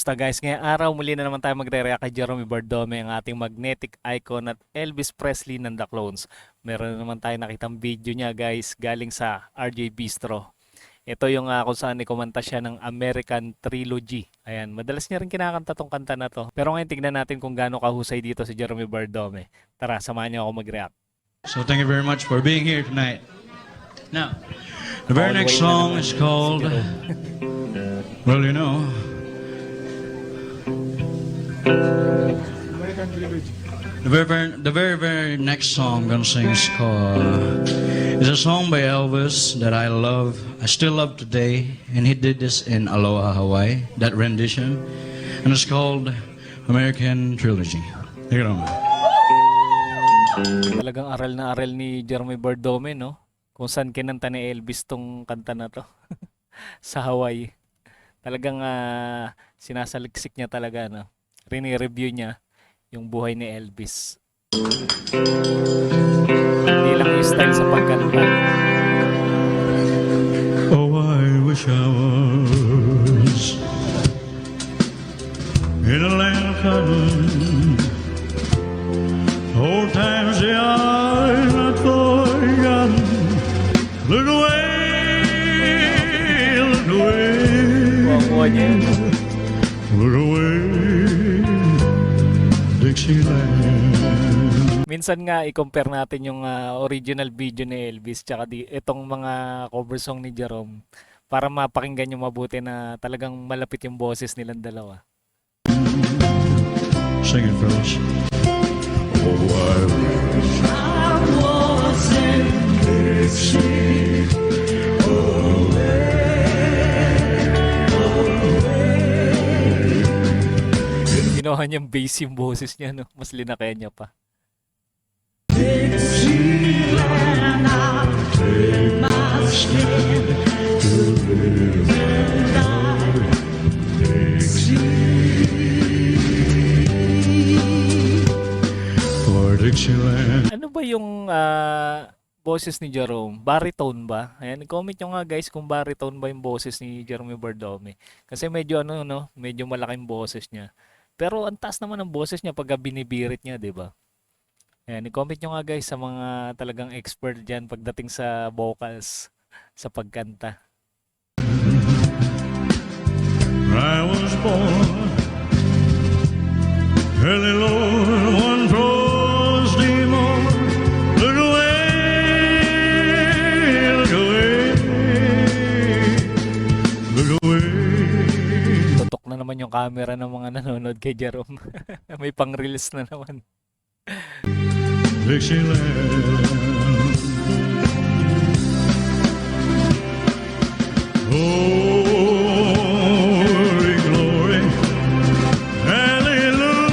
Kamusta guys? Ngayong araw muli na naman tayo magre-react kay Jerome Bardome, ang ating magnetic icon at Elvis Presley ng The Clones. Meron na naman tayo nakitang video niya guys galing sa RJ Bistro. Ito yung kung saan ikomanta siya ng American Trilogy. Ayan, madalas niya rin kinakanta tong kanta na to. Pero ngayon tignan natin kung gaano kahusay dito si Jerome Bardome. Tara, samahan niyo ako mag-react. So thank you very much for being here tonight. Now, the very next song is called, well, you know, the very next song I'm gonna sing is a song by Elvis that I love. I still love today, and he did this in Aloha, Hawaii. That rendition, and it's called American Trilogy. Take it on. Talagang aral na aral ni Jerome Bardome, no? Kung saan kinanta ni Elvis tong kanta na to. Sa Hawaii. Talagang sinasaliksik niya talaga, no? Rini-review niya yung buhay ni Elvis. Hindi lang yung style sa pagkanta. Oh, I wish I was in a land of cotton. Old times they are not forgotten. Look away, look away. Kuha niya yun. Look away, Dixieland. Minsan nga i-compare natin yung original video ni Elvis tsaka itong mga cover song ni Jerome para mapakinggan yung mabuti na talagang malapit yung boses nilang dalawa. Sing it, fellas. Oh, I wish I was in Dixie. Oh, Ginawa niyang bass yung boses niya, no? Mas linakaya niya pa. Dixieland, I'll take my stand to live and die. Dixie, for Dixieland. Ano ba yung boses ni Jerome? Baritone ba? Ayan, comment nyo nga guys kung baritone ba yung boses ni Jerome Bardome. Kasi medyo medyo malaking boses niya. Pero ang taas naman ang boses niya pag binibirit niya, 'di ba? Ayan, i-comment nyo nga guys sa mga talagang expert dyan pagdating sa vocals, sa pagkanta. I was born early, Lord, one frosty morn. Look away, look away, look away. Tutok na naman yung camera ng mga nanonood kay Jerome. May pang-release na naman. Dixieland. Glory, glory, hallelujah.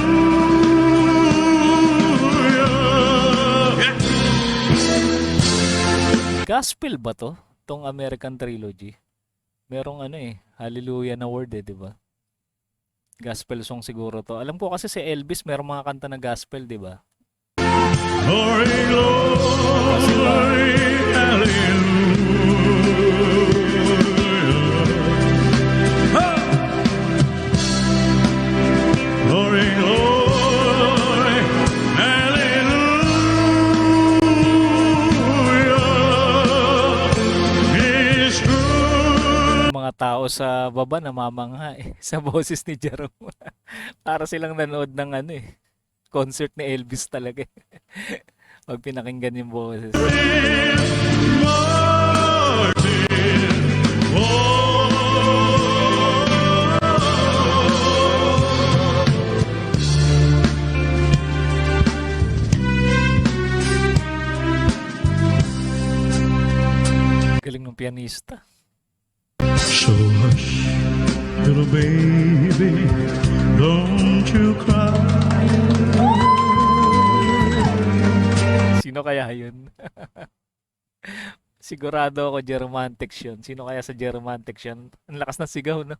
Gospel ba to? Tong American Trilogy? Merong Hallelujah na word di ba? Gospel song siguro to. Alam ko kasi si Elvis merong mga kanta na gospel, di ba? Glory, glory, hallelujah. Ha! Glory, glory, hallelujah. It's good. Mga tao sa baba namamangha sa boses ni Jerome. Para silang nanood ng concert ni Elvis talaga. Pag pinakinggan yung boses. Galing ng pianista. So hush, little baby, don't you cry. Sino kaya yun? Sigurado ako Geromantics yun. Sino kaya sa Geromantics yun? Ang lakas ng sigaw, no?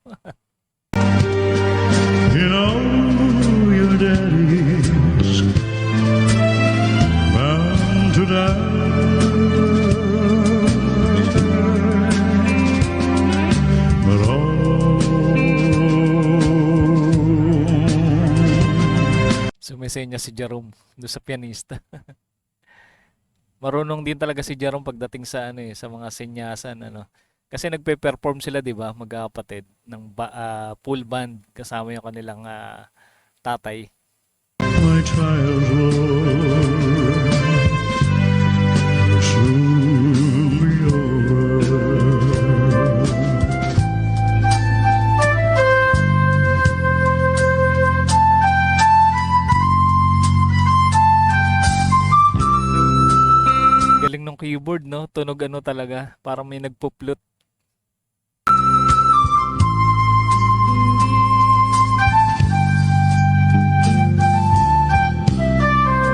You know your daddy's bound to die. But all Sumisenya si Jerome doon sa pianista. Marunong din talaga si Jerome pagdating sa ano sa mga senyasan ano. Kasi nagpe-perform sila 'di ba, magkakapatid ng full band kasama yung kanilang tatay. My trials, Lord, will soon be over. Galing ng keyboard no, tunog ano talaga, parang may nagpo-flute,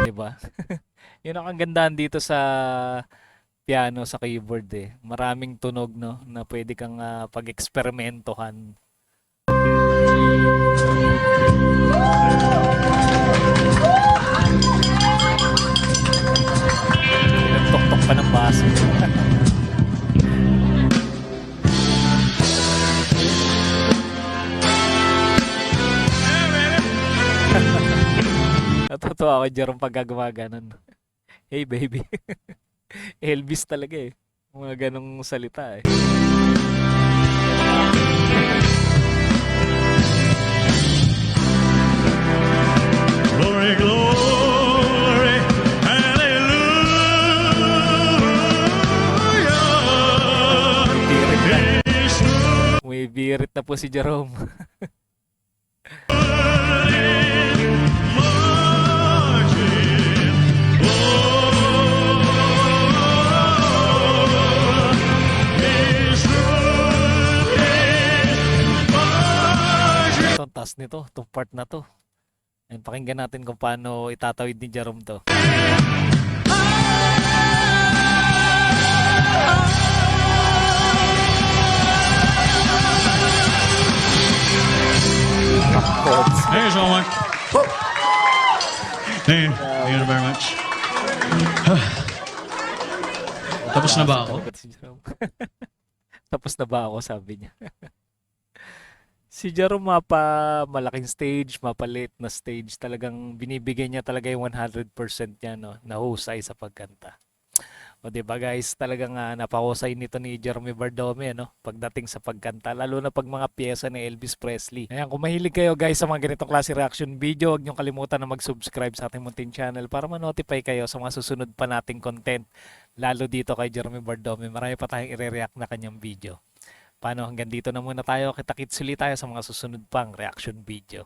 'di ba? Yun ang kagandahan dito sa piano sa keyboard eh. Maraming tunog no na pwede kang pag-eksperimentohan. Nagtok-tok pa ng baso. Natutuwa ako Jerome pag gagawa ganun. Hey baby. Elvis talaga eh. Mga ganong salita eh. Glory, glory, Birit na. hallelujah. May birit na po si Jerome. Ito, ang taas nito. Itong part na to. Ayan, pakinggan natin kung paano itatawid ni Jerome to. Chords. Thank you so much. Thank you very much. Tapos na ba ako? Talaga si Jerome. Tapos na ba ako, sabi niya. Si Jerome malaking stage, mapalit na stage. Talagang binibigay niya talaga yung 100% niya, no? Nahusay sa pagkanta. O diba guys, talagang napahusay nito ni Jerome Bardome, no? Pagdating sa pagkanta, lalo na pag mga piyesa ni Elvis Presley. Ayan, kung mahilig kayo guys sa mga ganitong klase reaction video, huwag niyong kalimutan na mag-subscribe sa ating munting channel para ma-notify kayo sa mga susunod pa nating content. Lalo dito kay Jerome Bardome, marami pa tayong i-react na kanyang video. Paano, hanggang dito na muna tayo. Kita-kits ulit tayo sa mga susunod pang reaction video.